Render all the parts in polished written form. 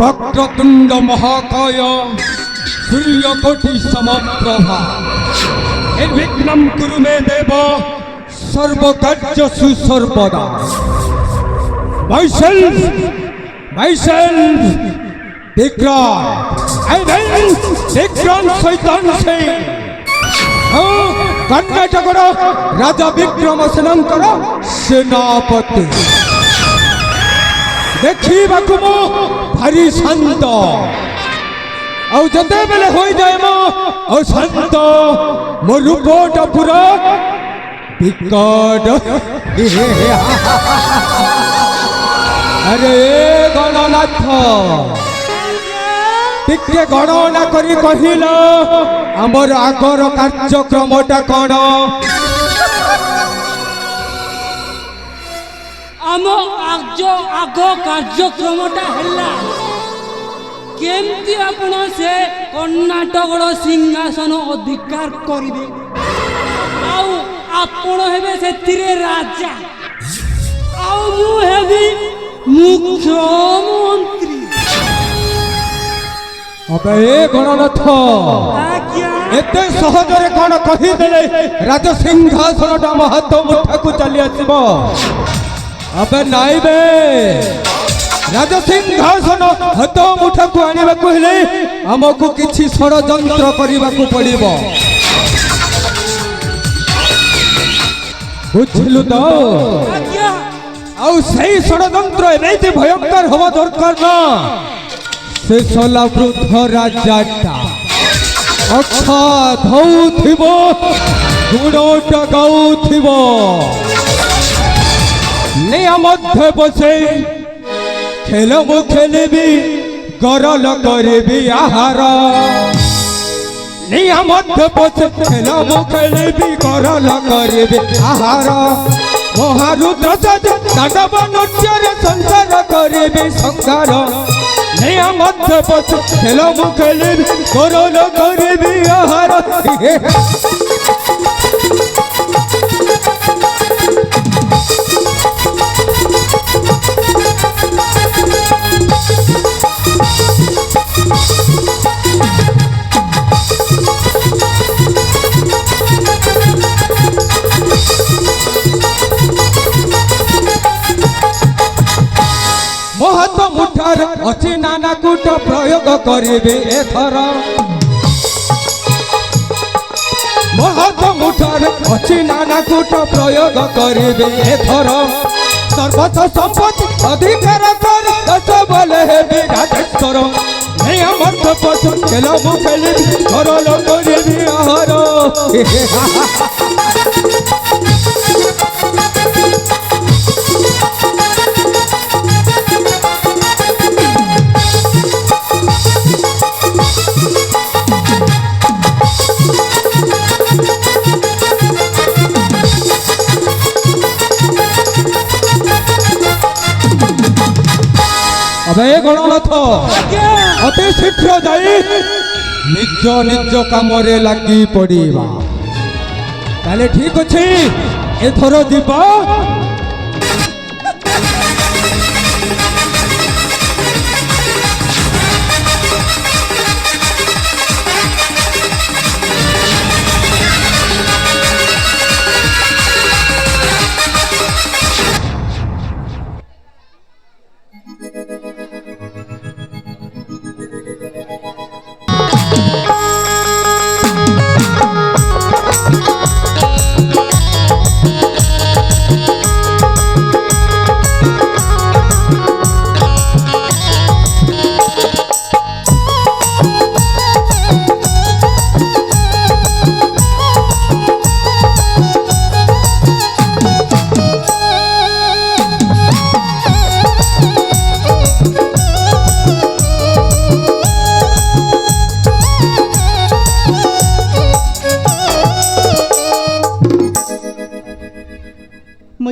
वक्रतुंड महाकाय सूर्यकोटि समप्रभा निर्विघ्नं कुरु मे देव सर्वकार्यसु सर्वदा। Myself Vikrant, I mean Vikrant Shaitan Singh। कर्नाटकर राजा विक्रमसेनंकर सेनापति देखा भारी शांत आते बेले हो जाए मो शांत मो रूपटा पूरा विकट। अरे गणनाथ टिके गणना करी कहिल आमर आगर कार्यक्रमटा कौन? आम आग कार्यक्रमटा हल्ला केमती आपण से कर्नाटक सिंहासन अधिकार करिवे आउ आपण हेबे सेतिरे राजा आउ मु हेबी मुख्यमंत्री। अबे गणनाथ एते सहजरे कौन कहीदेले राज सिंहासन मो हाथ मुठा को चली आसब? अबे नाई बे राज सिंहासन हाथ मुठा को आने को हेले आमको किछि षड़यंत्र करने को पड़िबो। बुझलु तो? आउ सही षड़यंत्र एते भयंकर हवा दरकार ना। से सोला वृद्ध राजाटा अक्षा धौथिब गुणटा गाउथिब निया मध्य बसे खेल मु खेलिबी गरल करिबी आहार निया मध्य बसे खेल मु खेलिबी गरल करिबी आहार महारुद्र दानव नृत्य संसार करिबी संसार निया मध्य बसे खेल मु खेलिबी गरल करिबी आहार। महत मुठार अच्छी नाना कूट प्रयोग करिबे एथर महत मुठार अच्छी नाना कूट प्रयोग करिबे एथर सर्वस्व संपत्ति अधिकार कर दस बोले हेबी राजेश्वर निया मध्य पशु खेल मु खेलिबी गरल करिबी आहार। अबे गणनाथ अति शीघ्र जाई निज निज काम लगी पड़ा ताले ठीक अच्छे एथर दीपा।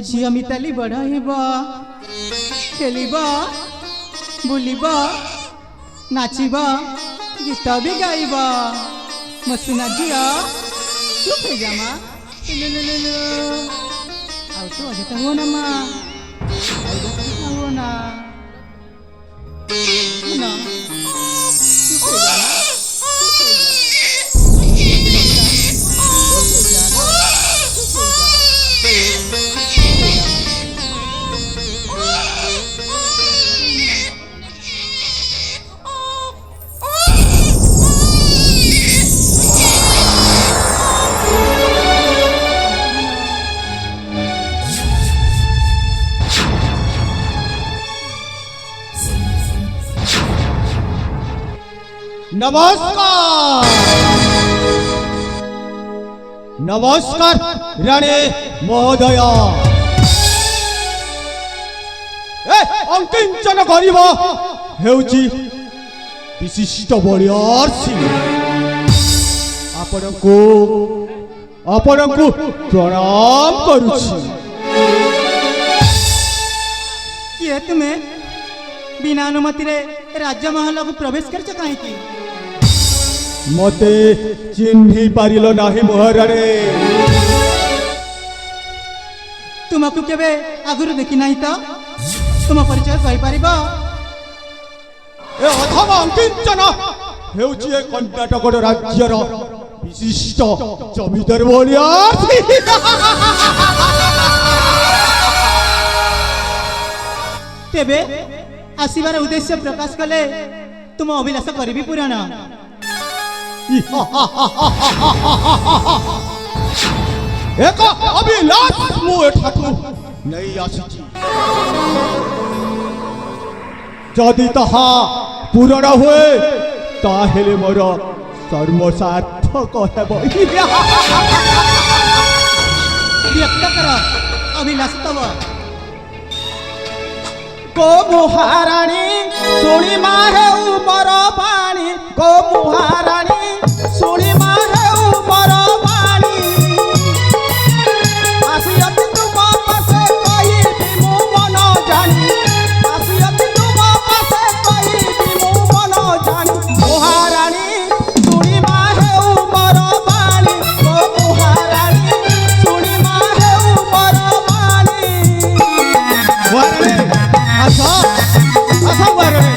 झिया मिताली बढ़ाइबा खेलिबा बुलिबा नाचिबा गीत भी गाइबा मसुना झिया चुप हो जा माँ आउ तो अजता हो ना माँ हो ना नमस्कार नमस्कार राणे महोदय अंकिंचन करिबा हेउची विशिष्ट बलियार सिंह आपणको प्रणाम करुछि किए तुम्हें बिना अनुमति रे राज्य महल को प्रवेश कर कहीं मते चिन्ही पारिलो नाही महाराणे तुमको केबे आगुरु देखि नाही तो तुम परिचय कहि परिबो ए अथवा अंकिंचन हेउची ए कर्णाटक राज्यर विशिष्ट जमीदार बलियार तेबे आसीबार उद्देश्य प्रकाश कले तुम अभिलाष करिबी पुराण एक अभिलाष मु एठाकु नहीं आसीची जदि ताहा पूरण हुए ताहेले मोर कर्म सार्थक हेब व्यक्त कर अभिलाष तब को मुहाराणी सुनी माहे उमर पानी को मुहाराणी सुनी माहे उमर पानी आसियति तुम पासे कहिबी मु मन जानी आसियति तुम पासे कहिबी मु मन जानी मुहाराणी सुनी माहे उमर पानी को मुहाराणी सुनी माहे उमर पानी वारे आसा आसा वारे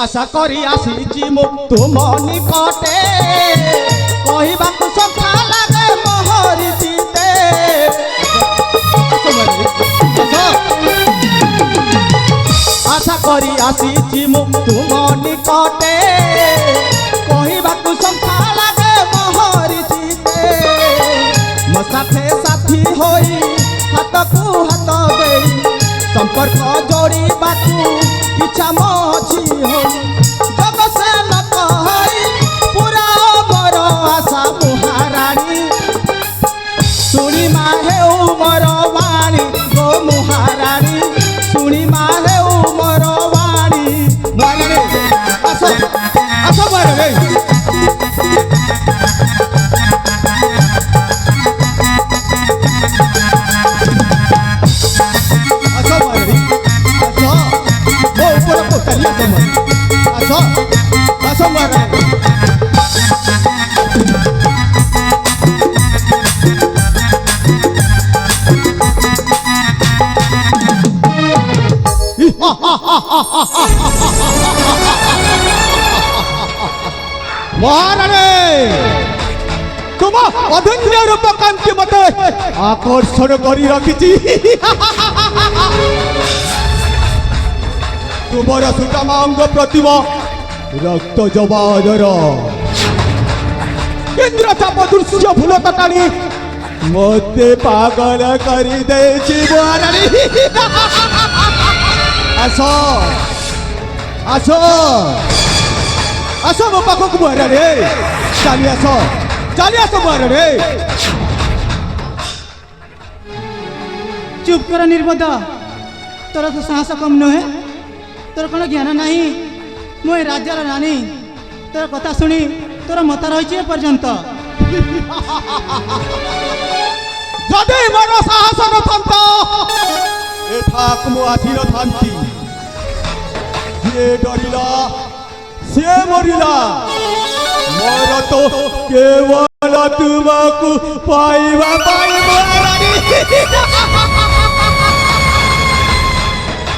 आशा करी आसीची मु तुम निकटे कहबाकू सखा लागे मोहरी जीते आशा करी आसीची मु तुम निकटे कहबाकू सखा लागे मोहरी जीते मो साथे साथी होई हाथ को हाथ देई संपर्क जोड़ी बाकू इच्छा मोची हो जग से न कहई पूरा बर आशा मुहाराणी सुनी माहे उमर वाणी गो मुहाराणी सुनी माहे उमर वाणी माने आसो आसो मारे महाराणे तुम अधन्य रूप कांति मते आकर्षण करी रखिछि तुमर सुषमांग प्रतिमा रक्त जवादर इंद्र चाप दृश्य फूल तटाणी मते पागल करी देछि महाराणी आसो आसो आसो मो पाखक महाराणे चली आसो महाराणे चुप कर निर्बोध तोर तो साहस कम नुहे तोर कौन ज्ञान नहीं मु राज्यर रानी तोर कथा शुणी तोर मत रही पर्यंत जदि मोर साहस नथंता एठाक मु आसी नथांती जे डरिला से मरिला मोर तो केवल तुमको पाइबा महारानी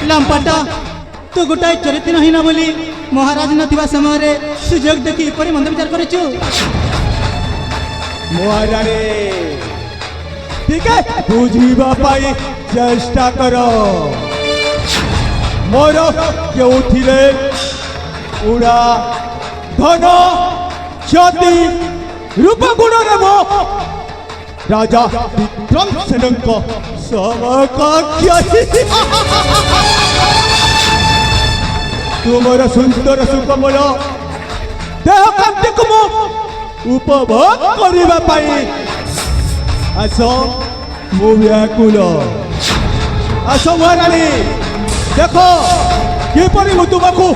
लंपटा तू गोटाए चरित्रहीन बोली महाराज नथिबा समय सुजोग देखि परि मंद विचार करिछु महारानी ଟିକେ ବୁଝିବା ପାଇଁ ଚେଷ୍ଟା କର। ମୋର କେଉଁଥିରେ ଉଡ଼ା ଧନ କ୍ଷତି ରୂପ ଗୁଣରେ ମୋ ରାଜା ବିକ୍ରମସେନଙ୍କ ସମକକ୍ଷ। ତୁମର ସୁନ୍ଦର ସୁକମଳ ଦେହ କାନ୍ତିକୁ ମୁଁ ଉପଭୋଗ କରିବା ପାଇଁ ଆସ। ମୁଁ ବ୍ୟାକୁଳ। ଆସ ମହାରାଣୀ, ଦେଖ କିପରି ମୁଁ ତୁମକୁ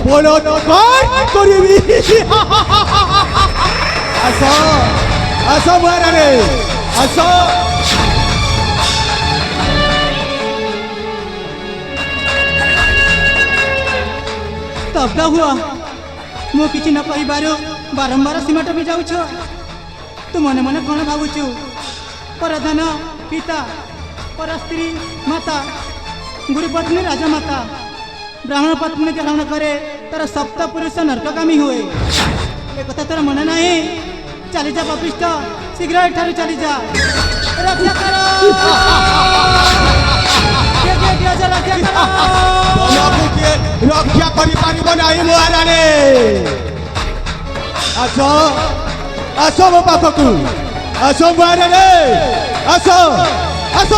ବଳାତ୍କାର କରିବି। ଆସ ଆସ ମହାରାଣୀ, ଆସ। ତବ୍ଦ ହୁଅ। ମୁଁ କିଛି ନ କହିବାରୁ ବାରମ୍ବାର ସୀମା ଟପି ଯାଉଛ। ତୁ ମନେ ମନେ କ'ଣ ଭାବୁଛୁ? ପରଧନ ପିତା, ପର ସ୍ତ୍ରୀ ମାତା, ଗୁରୁପତ୍ନୀ ରାଜମାତା, ବ୍ରାହ୍ମଣ ପତ୍ନୀ ଗ୍ରହଣ କରେ ତାର ସପ୍ତ ପୁରୁଷ ନର୍କଗାମୀ ହୁଏ। ଏ କଥା ତୋର ମନେ ନାହିଁ? ଚାଲିଯା ପାପିଷ୍ଠ, ଶୀଘ୍ର ଏଠାରୁ ଚାଲିଯା। ରକ୍ଷା କର, ରକ୍ଷା କର। ତମକୁ କିଏ ରକ୍ଷା କରିପାରିବ ନାହିଁ ମହାରାଣୀ। ଆସ ଆସ ମୋ ପାଖକୁ, ଆସ ମହାରାଣୀ, ଆସ ଆସ।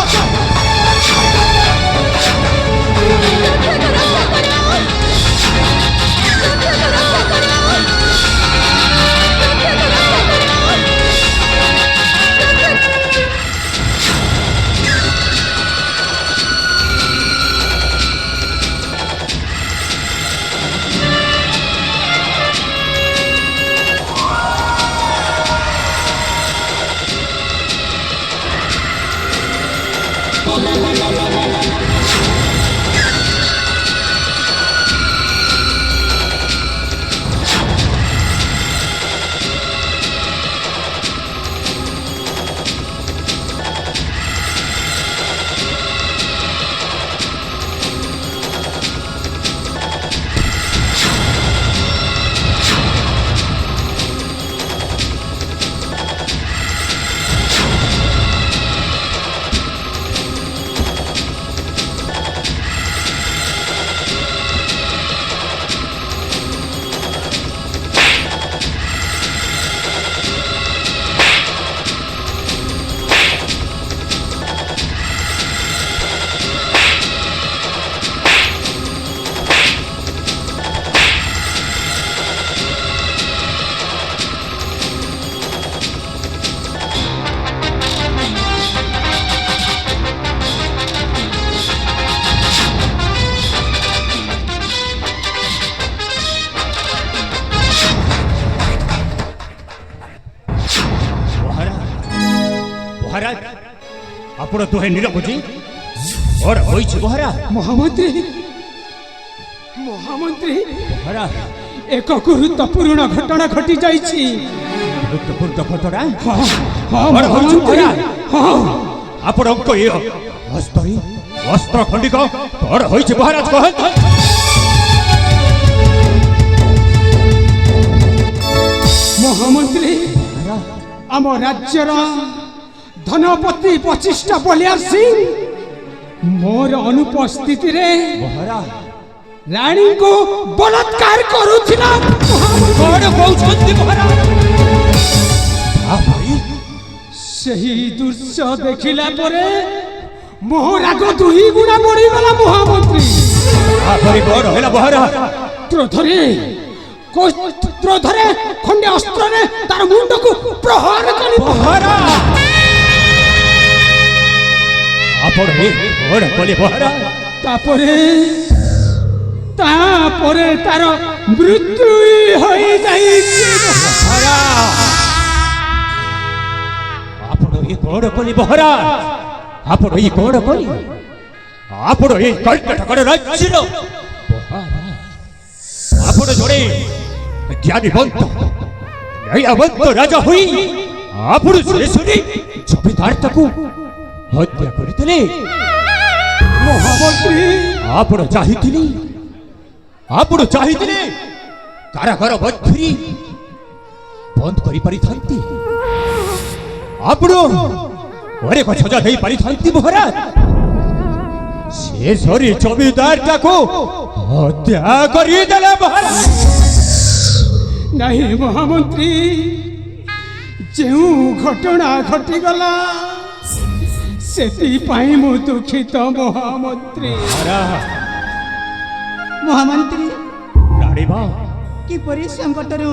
মহারাজ ଆପଣ ଦୁହେଁ ନିରବୁଝି କ'ଣ ହୋଇଛି ମହାରାଜ? ମହାମନ୍ତ୍ରୀ ମହାମନ୍ତ୍ରୀ ମହାରାଜ ଏକ ଗୁରୁତ୍ୱପୂର୍ଣ୍ଣ ଘଟଣା ଘଟି ଯାଇଛି। ଗୁରୁତ୍ୱପୂର୍ଣ୍ଣ ଘଟଣା? ହଁ କ'ଣ ହୋଇଛି ମହାରାଜ? ହଁ ଆପଣଙ୍କ ଏ ହସ୍ତରେ ଅସ୍ତ୍ର ଖଣ୍ଡିକ କ'ଣ ହୋଇଛି ମହାରାଜ କହନ୍ତୁ? ମହାମନ୍ତ୍ରୀ ଆମ ରାଜ୍ୟର ଧନପତି ବଶିଷ୍ଠ ବଳିଆର ସିଂ ମୋର ଅନୁପସ୍ଥିତିରେ ମହାରାଜ ରାଣୀଙ୍କୁ ବଳାତ୍କାର କରୁଥିଲା। କ'ଣ କହୁଛନ୍ତି ମହାରାଜ? ସେହି ଦୃଶ୍ୟ ଦେଖିଲା ପରେ ମୋ ରାଗ ଦୁଇ ଗୁଣା ବଢିଗଲା ମହାମନ୍ତ୍ରୀ। ତାପରେ କ'ଣ ହେଲା ମହାରାଜ? କ୍ରୋଧରେ ଖଣ୍ଡେ ଅସ୍ତ୍ରରେ ତାର ମୁଣ୍ଡକୁ ପ୍ରହାର କରି ମହାରାଜ ଆପଣ କ'ଣ କଲେ ମହାରାଜ? ତାପରେ ତାର ମୃତ୍ୟୁ ହୋଇଯାଇଛି। ଆପଣ ଏ କ'ଣ କଲେ ମହାରାଜ? ଆପଣ ଏ କ'ଣ କଲେ? ଆପଣ ଏ କର୍ଣ୍ଣାଟକର ରାଜ୍ୟର ଆପଣ ଜଣେ ଜ୍ଞାନୀବନ୍ତ ନ୍ୟାୟବନ୍ତ ରାଜା ହୋଇ ଆପଣ ଶେଷରେ ଜମିଦାରଟାକୁ ହତ୍ୟା କରିଥିଲେ। ମହାମନ୍ତ୍ରୀ ଆପଣ ଚାହିଁଥିଲେ କାରାଗାର ମଧ୍ୟରେ ବନ୍ଦ କରିପାରିଥାନ୍ତି। ଆପଣ ଅନେକ ସଜା ଦେଇପାରିଥାନ୍ତି ମହାରାଜ। ଶେଷରେ ଜମିଦାରଟାକୁ ହତ୍ୟା କରିଦେଲେ ମହାରାଜ। ନାହିଁ ମହାମନ୍ତ୍ରୀ, ଯେଉଁ ଘଟଣା ଘଟିଗଲା ସେଥିପାଇଁ ମୁଁ ଦୁଃଖିତ ମହାମନ୍ତ୍ରୀ। ମହାମନ୍ତ୍ରୀ ରାଣୀମା, କିପରି ସଙ୍କଟରୁ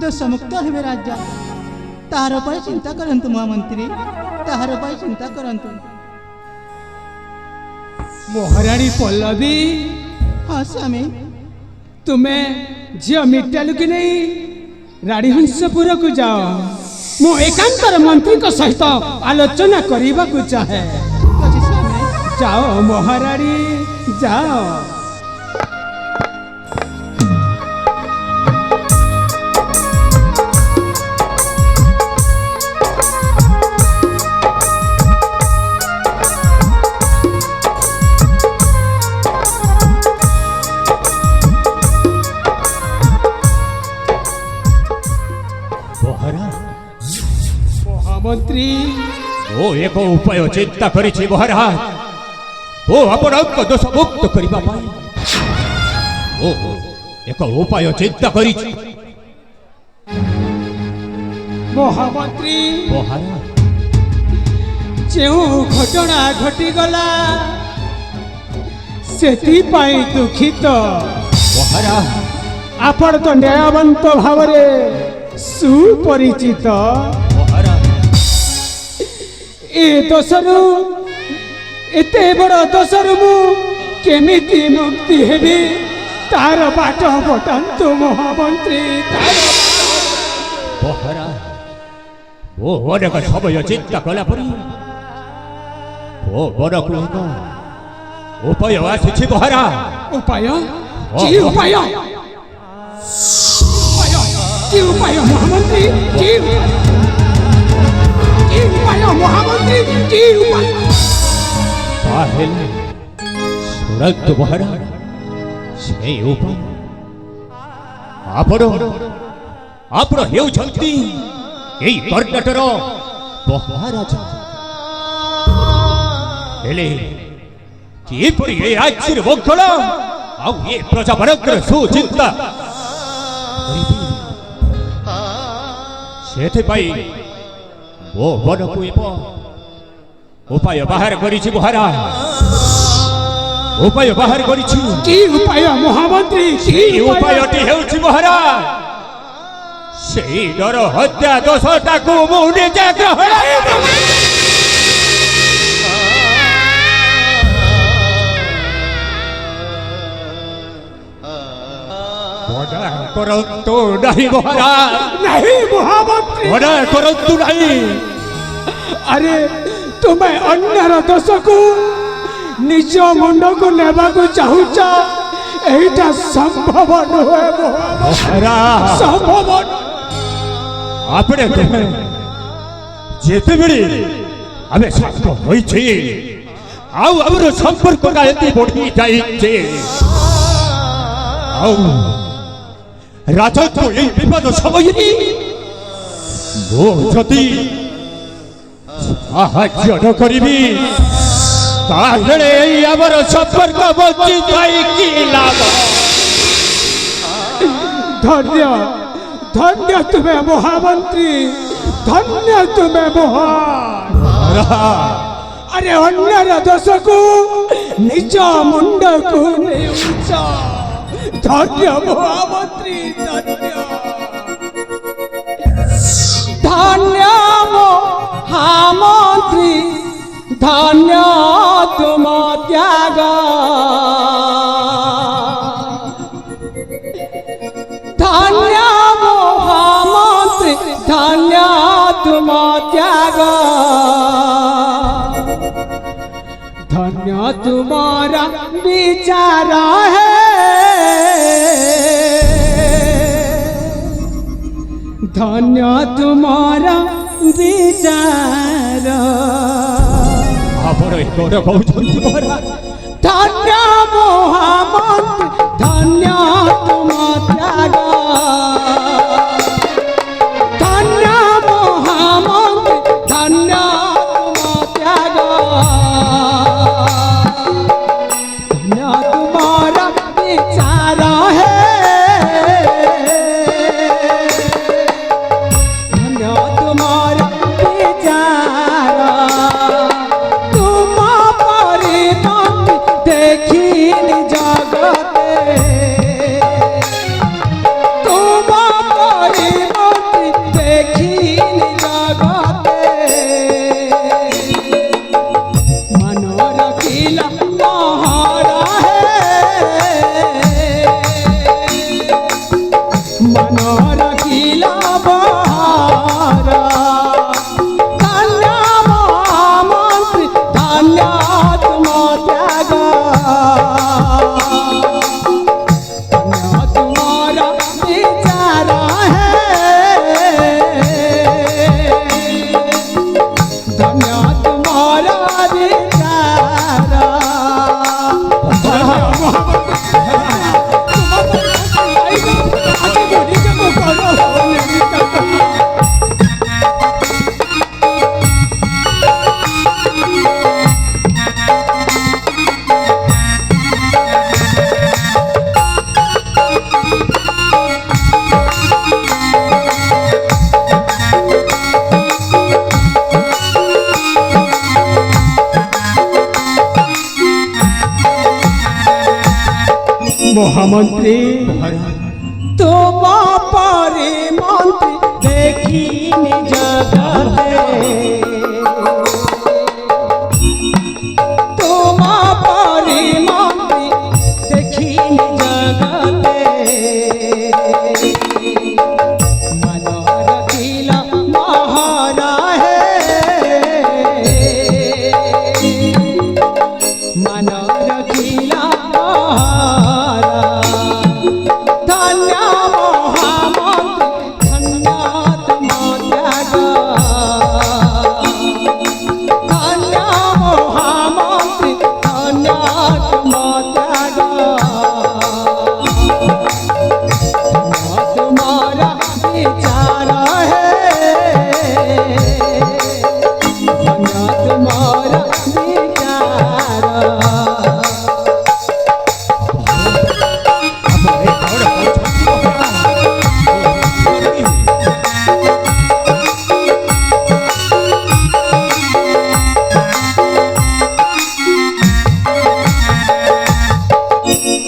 ଦୋଷମୁକ୍ତ ହେବେ ରାଜା, ତାହାର ପାଇଁ ଚିନ୍ତା କରନ୍ତୁ ମହାମନ୍ତ୍ରୀ, ତାହାର ପାଇଁ ଚିନ୍ତା କରନ୍ତୁ। ମହାରାଣୀ ପଲ୍ଲବୀ, ହଁ ସ୍ୱାମୀ। ତୁମେ ଝିଅ ମିଟାଲୁକି ନେଇ ରାଣୀହଂସପୁରକୁ ଯାଅ। ମୁଁ ଏକାନ୍ତର ମନ୍ତ୍ରୀଙ୍କ ସହିତ ଆଲୋଚନା କରିବାକୁ ଚାହେଁ। ଠିକ୍ ଅଛି ସ୍ୱାମୀ। ଯାଅ ମହାରାଣୀ, ଯାଅ। ମନ୍ତ୍ରୀ, ମୁଁ ଏକ ଉପାୟ ଚିନ୍ତା କରିଛି ମହାରାଜ। ମୁଁ ଆପଣଙ୍କ ଦୋଷ ମୁକ୍ତ କରିବା ପାଇଁ ମୁଁ ଏକ ଉପାୟ ଚିନ୍ତା କରିଛି ମହାମନ୍ତ୍ରୀ। ମହାରାଜ। ଯେଉଁ ଘଟଣା ଘଟିଗଲା ସେଥିପାଇଁ ଦୁଃଖିତ। ମହାରାଜ, ଆପଣ ତ ନ୍ୟାୟବନ୍ତ ଭାବରେ ସୁପରିଚିତ। ଏ ଦୋଷରୁ, ଏତେ ବଡ଼ ଦୋଷରୁ ମୁଁ କେମିତି ମୁକ୍ତି ହେବି ତାର ବାଟ ବଟାନ୍ତୁ ମହାମନ୍ତ୍ରୀ। ମହାରାଜ, ମୁଁ ଅନେକ ସମୟ ଚିନ୍ତା କଲା ପରେ ମୋ ମନକୁ ଏକ ଉପାୟ ଆସିଛି ମହାରାଜ। ଉପାୟ? କି ଉପାୟ? କି ଉପାୟ ମହାମନ୍ତ୍ରୀ? କି ଉପାୟ ମହାମନ୍ତ୍ରୀ? କି ଉପାୟ? ତାହେଲେ ଶୁଣନ୍ତୁ ମହାରାଜ, ସେଇ ଉପାୟ ଆପଣ ହେଉଛନ୍ତି ଏଇ କର୍ଣ୍ଣାଟର ମହାରାଜା। ହେଲେ କିପରି ଏ ରାଜ୍ୟର ମଙ୍ଗଳ ଆଉ ଏ ପ୍ରଜାମାନଙ୍କର ସୁଚିନ୍ତା କରିବି, ସେଥିପାଇଁ ମୋ ମନକୁ ଉପାୟ ବାହାର କରିଛି ମହାରାଜ। ଉପାୟ ବାହାର କରିଛି। କି ଉପାୟ ମହାମନ୍ତ୍ରୀ? ସେଇ ଉପାୟଟି ହେଉଛି ମହାରାଜ, ସେଇ ନର ହତ୍ୟା ଦୋଷଟାକୁ ମୁଁ ନିଜେ ଗ୍ରହଣ କରନ୍ତୁ ନାହିଁ ମହାରାଜ। ନାହିଁ ମହାମନ୍ତ୍ରୀ, ମନା କରନ୍ତୁ ନାହିଁ। ଆରେ ତୁମେ ଅନ୍ୟର ଦୋଷକୁ ନିଜ ମୁଣ୍ଡକୁ ନେବାକୁ ଚାହୁଁଛ, ଏଇଟା ସମ୍ଭବ ନୁହେଁ ମହାରାଜ। ସମ୍ଭବ આપણે ଯେତେବେଳେ ଆମେ ସାଙ୍ଗ ହୋଇଛେ ଆଉ ଆମର ସମ୍ପର୍କଟା ଏତେ ବଢି ଯାଇଛି, ଆଉ ରାଜାଙ୍କୁ ଏଇ ବିପଦ ସମୟରେ ମୁଁ ଯଦି ସାହାଯ୍ୟ ନ କରିବି ତାହେଲେ ଏଇ ଆମର ସମ୍ପର୍କ ବଞ୍ଚି ଯାଇକି ଲାଭ। ଧନ୍ୟ ଧନ୍ୟ ତୁମେ ମହାମନ୍ତ୍ରୀ, ଧନ୍ୟ ତୁମେ ମହାନ। ଆରେ ଅନ୍ୟର ଦୋଷକୁ ନିଜ ମୁଣ୍ଡକୁ ନେଉଛ। ଧନ୍ୟ ମହାମନ୍ତ୍ରୀ, ଧନ୍ୟ ଧନ୍ୟ ମହାମନ୍ତ୍ରୀ, ଧନ୍ୟ ତୁମ ତ୍ୟାଗ। ଧନ୍ୟ ମହାମନ୍ତ୍ରୀ, ଧନ୍ୟ ତୁମ ତ୍ୟାଗ। ଧନ୍ୟ ତୁମର ବିଚାର ହେ, ଧନ୍ୟ ତୁମର ବିଚାର। ଆପଣ ଏ କଣ କହୁଛନ୍ତି ମହାରାଜ? ଧନ୍ୟ ମହାମନ୍ତ୍ରୀ, ଧନ୍ୟ ତୁମ ତ୍ୟାଗ। ଧନ୍ୟ ମହାମନ୍ତ୍ରୀ, ଧନ୍ୟ ତୁମ মহামন্ত্রী মহারাজ তোমা পরে মন্ত্রী দেখিনি জগতে তোমা পরে মন্ত্রী দেখিনি জগতে মন রখিল মহারা হে মন রখিল মহারা ধন্য মহামন্ত্রী ধন্য তুম ত্যাগ ধন্য মহামন্ত্রী ধন্য তুম ত্যাগ তোমারা বিচার হে ধন্য তোমারা বিচার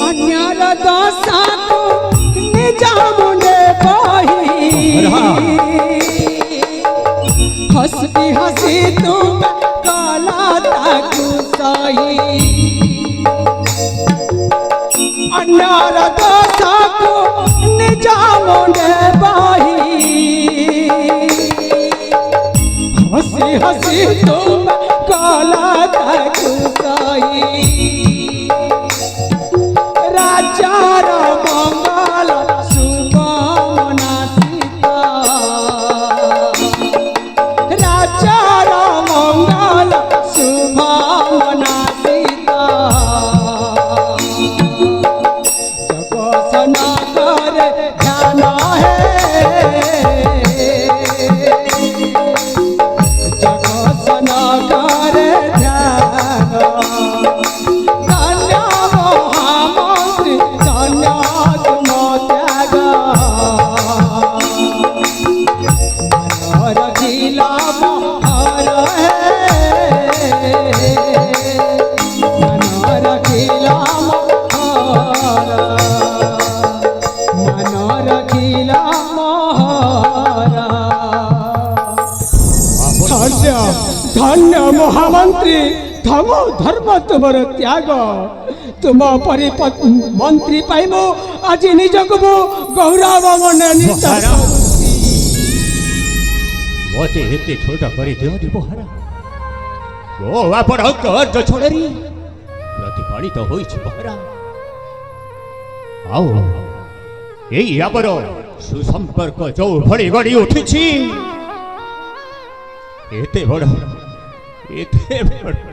अन्यार दशाको निजामुने बही हंसी हंसी तुम काला ताकू सही अन्यार दशाको निजामुने बही हंसी हंसी तुम काला ताकू सही राजार मंगल सुगमना सीता राजार मंगल शुभमना सीता जगसन करे ध्यान जगसन करे ध्यान धन्य महामंत्री धन्य तुम त्याग मन रखिला मोहर हे मन रखिला मोहर मन रखिला मोहर धन्य धन्य महामंत्री धर्म धर्म तुमर त्याग तुम परि मंत्री पाइमु आज निजको गौरव मने मते एते छोटा करी दियो महाराज ओ आपण कर्ज छोड़री प्रतिपालित होइछि महाराज आओ एई आपर सुसंपर्क जो भड़ी गड़ी उठिछि एते बड़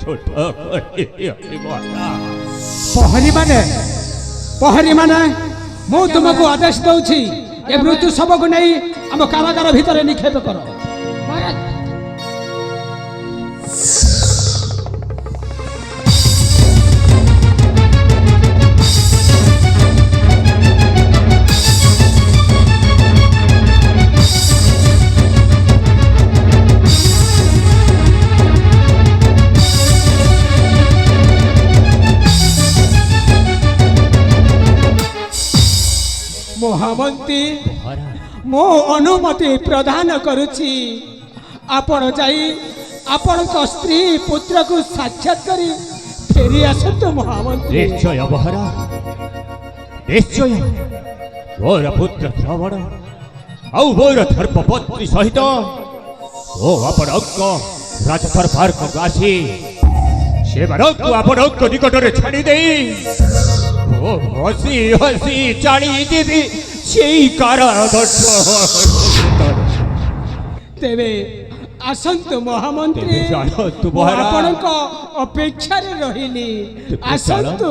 छोटा करी दियो महाराज पहरी माने मु तुमको आदेश दउछि ए मृत्यु सबको नहीं हम कारागार भितर निक्षेप करो महामंत्री मो अनुमति प्रदान करुछि आपण जाई आपण को स्त्री पुत्र को साक्षात करी फेरी आसतु महामंत्री निश्चय महाराज निश्चय मोर पुत्र श्रवण आउ मोर धर्मपत्नी सहित ओ आपण राजदरबार को आसी से आपण निकट में छाड़ी दे ओ हसी हसी चाली देवी सेई कारागार तेवे आसंतु महामंत्री तेबे जानतु महाराज। आपण को अपेक्षा रे रहिली आसंतु